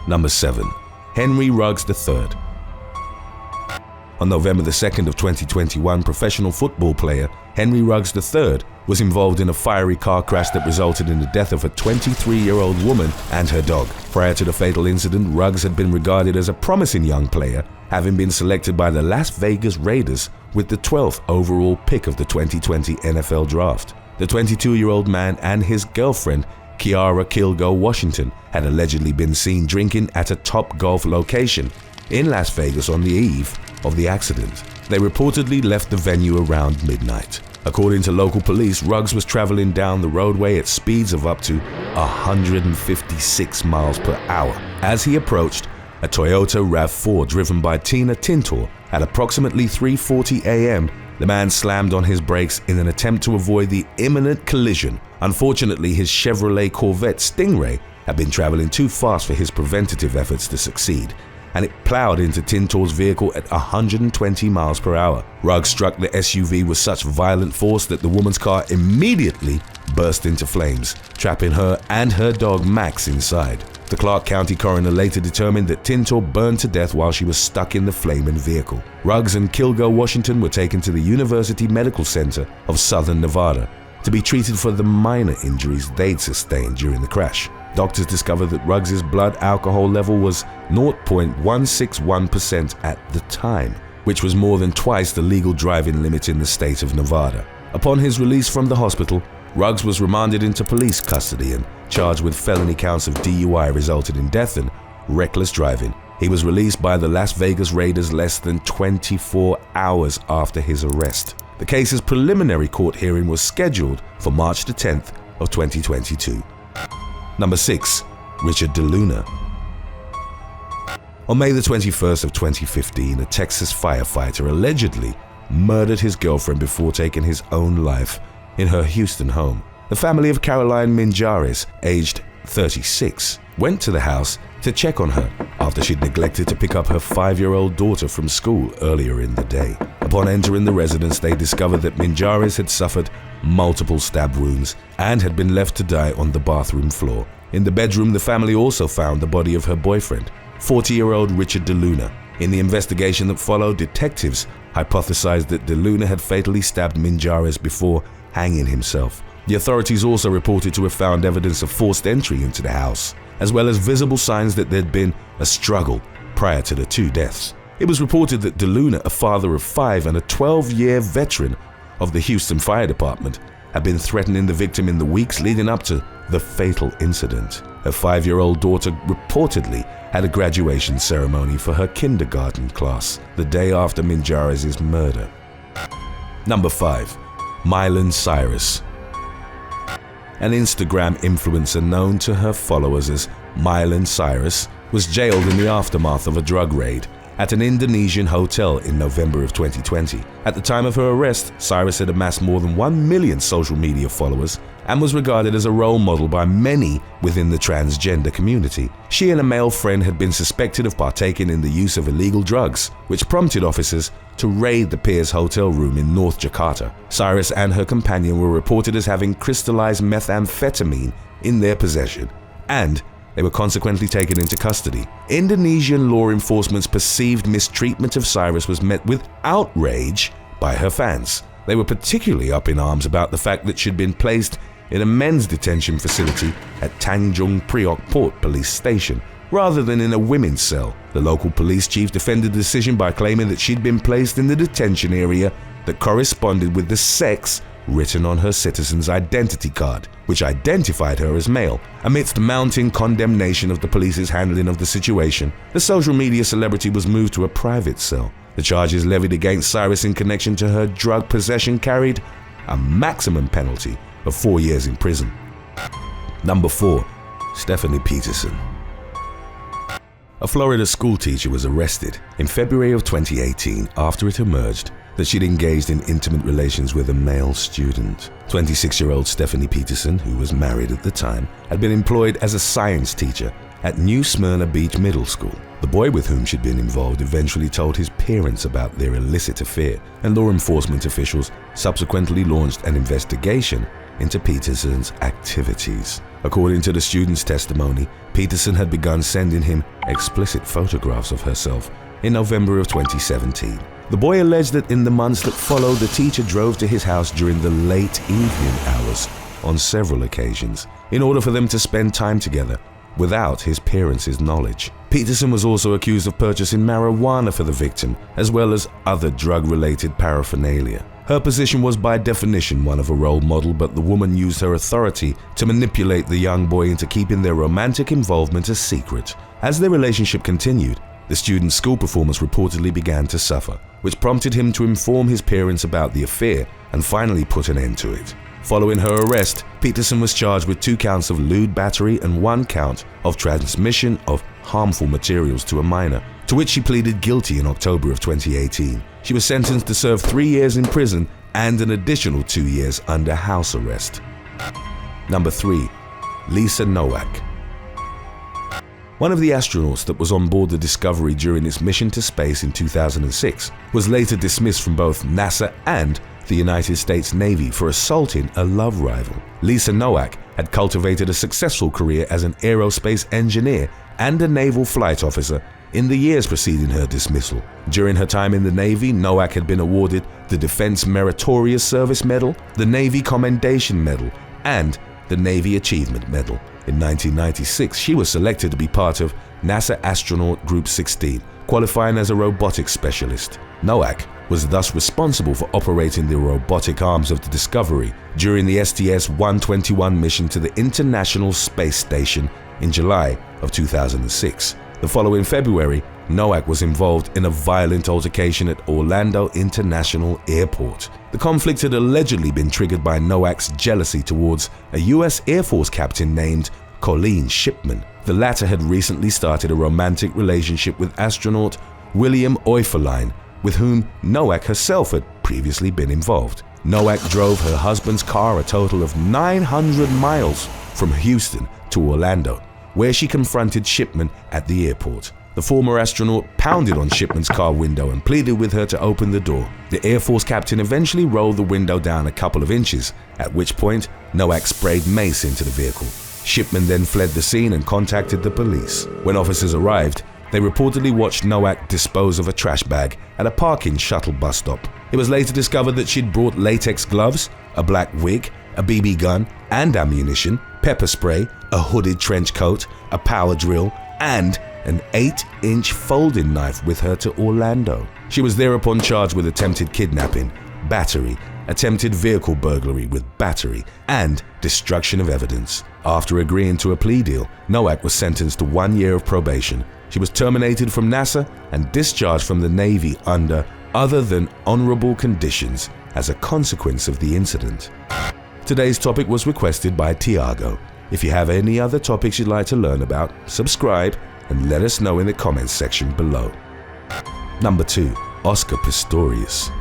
Number 7. Henry Ruggs III. On November the 2nd of 2021, professional football player Henry Ruggs III was involved in a fiery car crash that resulted in the death of a 23-year-old woman and her dog. Prior to the fatal incident, Ruggs had been regarded as a promising young player, having been selected by the Las Vegas Raiders with the 12th overall pick of the 2020 NFL Draft. The 22-year-old man and his girlfriend, Kiara Kilgo Washington, had allegedly been seen drinking at a Topgolf location in Las Vegas on the eve of the accident. They reportedly left the venue around midnight. According to local police, Ruggs was traveling down the roadway at speeds of up to 156 miles per hour. As he approached a Toyota RAV4 driven by Tina Tintor at approximately 3:40 a.m., the man slammed on his brakes in an attempt to avoid the imminent collision. Unfortunately, his Chevrolet Corvette Stingray had been traveling too fast for his preventative efforts to succeed, and it plowed into Tintor's vehicle at 120 miles per hour. Ruggs struck the SUV with such violent force that the woman's car immediately burst into flames, trapping her and her dog Max inside. The Clark County coroner later determined that Tintor burned to death while she was stuck in the flaming vehicle. Ruggs and Kilgo Washington were taken to the University Medical Center of Southern Nevada to be treated for the minor injuries they'd sustained during the crash. Doctors discovered that Ruggs' blood alcohol level was 0.161% at the time, which was more than twice the legal driving limit in the state of Nevada. Upon his release from the hospital, Ruggs was remanded into police custody and charged with felony counts of DUI resulting in death and reckless driving. He was released by the Las Vegas Raiders less than 24 hours after his arrest. The case's preliminary court hearing was scheduled for March the 10th of 2022. Number 6. Richard DeLuna. On May the 21st of 2015, a Texas firefighter allegedly murdered his girlfriend before taking his own life in her Houston home. The family of Caroline Minjares, aged 36, went to the house to check on her after she'd neglected to pick up her 5-year-old daughter from school earlier in the day. Upon entering the residence, they discovered that Minjares had suffered multiple stab wounds and had been left to die on the bathroom floor. In the bedroom, the family also found the body of her boyfriend, 40-year-old Richard DeLuna. In the investigation that followed, detectives hypothesized that DeLuna had fatally stabbed Minjares before hanging himself. The authorities also reported to have found evidence of forced entry into the house, as well as visible signs that there'd been a struggle prior to the two deaths. It was reported that DeLuna, a father of 5 and a 12-year veteran of the Houston Fire Department, had been threatening the victim in the weeks leading up to the fatal incident. Her 5-year-old daughter reportedly had a graduation ceremony for her kindergarten class the day after Minjares' murder. Number 5. Miley Cyrus. An Instagram influencer known to her followers as Miley Cyrus was jailed in the aftermath of a drug raid at an Indonesian hotel in November of 2020. At the time of her arrest, Cyrus had amassed more than 1 million social media followers and was regarded as a role model by many within the transgender community. She and a male friend had been suspected of partaking in the use of illegal drugs, which prompted officers to raid the Piers hotel room in North Jakarta. Cyrus and her companion were reported as having crystallized methamphetamine in their possession, and they were consequently taken into custody. Indonesian law enforcement's perceived mistreatment of Cyrus was met with outrage by her fans. They were particularly up in arms about the fact that she'd been placed in a men's detention facility at Tanjung Priok Port Police Station, rather than in a women's cell. The local police chief defended the decision by claiming that she'd been placed in the detention area that corresponded with the sex written on her citizen's identity card, which identified her as male. Amidst mounting condemnation of the police's handling of the situation, the social media celebrity was moved to a private cell. The charges levied against Cyrus in connection to her drug possession carried a maximum penalty of 4 years in prison. Number 4. Stephanie Peterson. A Florida schoolteacher was arrested in February of 2018 after it emerged that she'd engaged in intimate relations with a male student. 26-year-old Stephanie Peterson, who was married at the time, had been employed as a science teacher at New Smyrna Beach Middle School. The boy with whom she'd been involved eventually told his parents about their illicit affair, and law enforcement officials subsequently launched an investigation into Peterson's activities. According to the student's testimony, Peterson had begun sending him explicit photographs of herself in November of 2017. The boy alleged that in the months that followed, the teacher drove to his house during the late evening hours on several occasions in order for them to spend time together without his parents' knowledge. Peterson was also accused of purchasing marijuana for the victim, as well as other drug-related paraphernalia. Her position was by definition one of a role model, but the woman used her authority to manipulate the young boy into keeping their romantic involvement a secret. As their relationship continued, the student's school performance reportedly began to suffer, which prompted him to inform his parents about the affair and finally put an end to it. Following her arrest, Peterson was charged with 2 counts of lewd battery and 1 count of transmission of harmful materials to a minor, to which she pleaded guilty in October of 2018. She was sentenced to serve 3 years in prison and an additional 2 years under house arrest. Number 3. Lisa Nowak. One of the astronauts that was on board the Discovery during its mission to space in 2006 was later dismissed from both NASA and the United States Navy for assaulting a love rival. Lisa Nowak had cultivated a successful career as an aerospace engineer and a naval flight officer in the years preceding her dismissal. During her time in the Navy, Nowak had been awarded the Defense Meritorious Service Medal, the Navy Commendation Medal, and the Navy Achievement Medal. In 1996, she was selected to be part of NASA Astronaut Group 16, qualifying as a robotics specialist. Nowak was thus responsible for operating the robotic arms of the Discovery during the STS-121 mission to the International Space Station in July of 2006. The following February, Nowak was involved in a violent altercation at Orlando International Airport. The conflict had allegedly been triggered by Nowak's jealousy towards a U.S. Air Force captain named Colleen Shipman. The latter had recently started a romantic relationship with astronaut William Oefelein, with whom Nowak herself had previously been involved. Nowak drove her husband's car a total of 900 miles from Houston to Orlando, where she confronted Shipman at the airport. The former astronaut pounded on Shipman's car window and pleaded with her to open the door. The Air Force captain eventually rolled the window down a couple of inches, at which point Nowak sprayed mace into the vehicle. Shipman then fled the scene and contacted the police. When officers arrived, they reportedly watched Nowak dispose of a trash bag at a parking shuttle bus stop. It was later discovered that she'd brought latex gloves, a black wig, a BB gun and ammunition, pepper spray, a hooded trench coat, a power drill, and an 8-inch folding knife with her to Orlando. She was thereupon charged with attempted kidnapping, battery, attempted vehicle burglary with battery, and destruction of evidence. After agreeing to a plea deal, Nowak was sentenced to 1 year of probation. She was terminated from NASA and discharged from the Navy under other than honorable conditions as a consequence of the incident. Today's topic was requested by Tiago. If you have any other topics you'd like to learn about, subscribe and let us know in the comments section below. Number 2. Oscar Pistorius.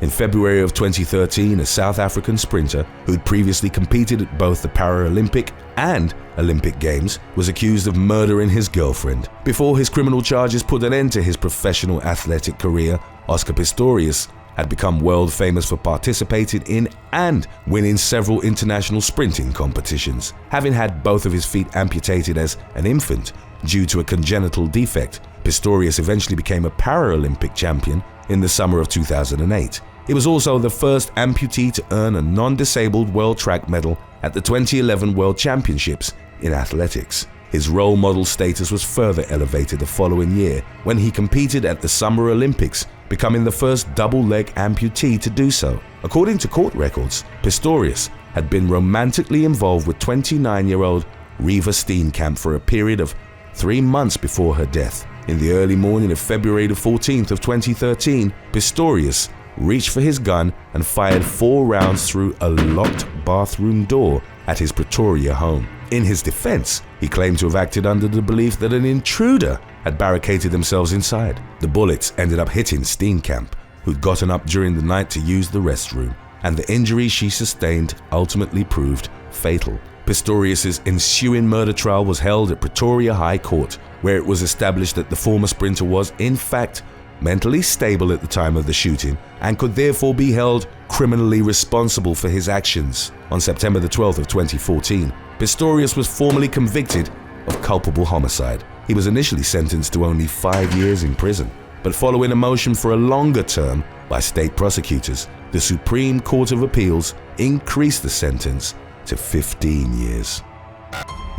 In February of 2013, a South African sprinter who'd previously competed at both the Paralympic and Olympic Games was accused of murdering his girlfriend. Before his criminal charges put an end to his professional athletic career, Oscar Pistorius had become world famous for participating in and winning several international sprinting competitions. Having had both of his feet amputated as an infant due to a congenital defect, Pistorius eventually became a Paralympic champion in the summer of 2008. He was also the first amputee to earn a non-disabled world track medal at the 2011 World Championships in athletics. His role model status was further elevated the following year when he competed at the Summer Olympics, becoming the first double-leg amputee to do so. According to court records, Pistorius had been romantically involved with 29-year-old Reeva Steenkamp for a period of 3 months before her death. In the early morning of February the 14th of 2013, Pistorius reached for his gun and fired 4 rounds through a locked bathroom door at his Pretoria home. In his defense, he claimed to have acted under the belief that an intruder had barricaded themselves inside. The bullets ended up hitting Steenkamp, who'd gotten up during the night to use the restroom, and the injury she sustained ultimately proved fatal. Pistorius' ensuing murder trial was held at Pretoria High Court, where it was established that the former sprinter was, in fact, mentally stable at the time of the shooting, and could therefore be held criminally responsible for his actions. On September the 12th of 2014, Pistorius was formally convicted of culpable homicide. He was initially sentenced to only 5 years in prison, but following a motion for a longer term by state prosecutors, the Supreme Court of Appeals increased the sentence to 15 years.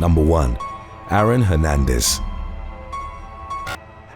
Number 1. Aaron Hernandez.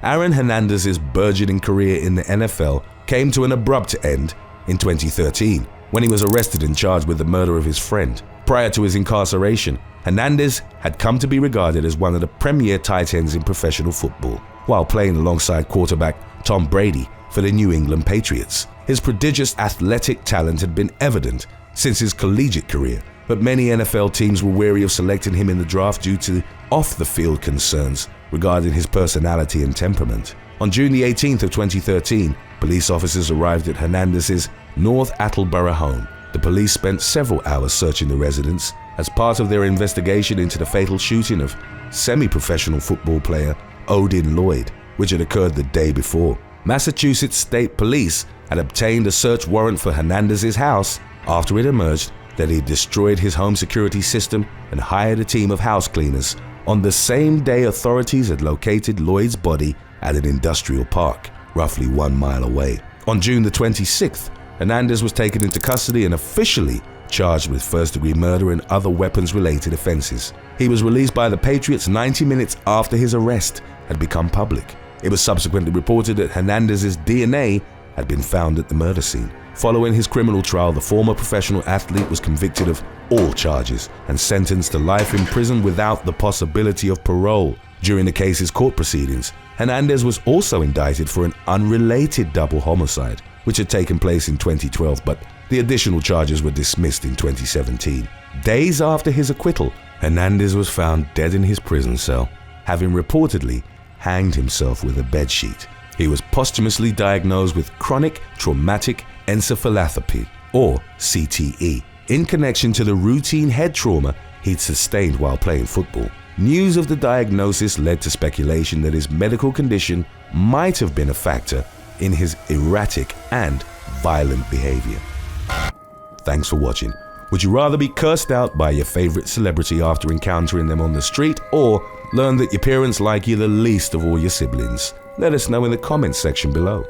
Aaron Hernandez's burgeoning career in the NFL came to an abrupt end in 2013 when he was arrested and charged with the murder of his friend. Prior to his incarceration, Hernandez had come to be regarded as one of the premier tight ends in professional football, while playing alongside quarterback Tom Brady for the New England Patriots. His prodigious athletic talent had been evident since his collegiate career, but many NFL teams were wary of selecting him in the draft due to off-the-field concerns regarding his personality and temperament. On June the 18th of 2013, police officers arrived at Hernandez's North Attleboro home. The police spent several hours searching the residence as part of their investigation into the fatal shooting of semi-professional football player Odin Lloyd, which had occurred the day before. Massachusetts State Police had obtained a search warrant for Hernandez's house after it emerged that he had destroyed his home security system and hired a team of house cleaners on the same day authorities had located Lloyd's body at an industrial park, roughly 1 mile away. On June the 26th, Hernandez was taken into custody and officially charged with first-degree murder and other weapons-related offenses. He was released by the Patriots 90 minutes after his arrest had become public. It was subsequently reported that Hernandez's DNA had been found at the murder scene. Following his criminal trial, the former professional athlete was convicted of all charges and sentenced to life in prison without the possibility of parole. During the case's court proceedings, Hernandez was also indicted for an unrelated double homicide, which had taken place in 2012, but the additional charges were dismissed in 2017. Days after his acquittal, Hernandez was found dead in his prison cell, having reportedly hanged himself with a bedsheet. He was posthumously diagnosed with chronic traumatic encephalopathy, or CTE, in connection to the routine head trauma he'd sustained while playing football. News of the diagnosis led to speculation that his medical condition might have been a factor in his erratic and violent behavior. Thanks for watching. Would you rather be cursed out by your favorite celebrity after encountering them on the street, or learn that your parents like you the least of all your siblings? Let us know in the comments section below.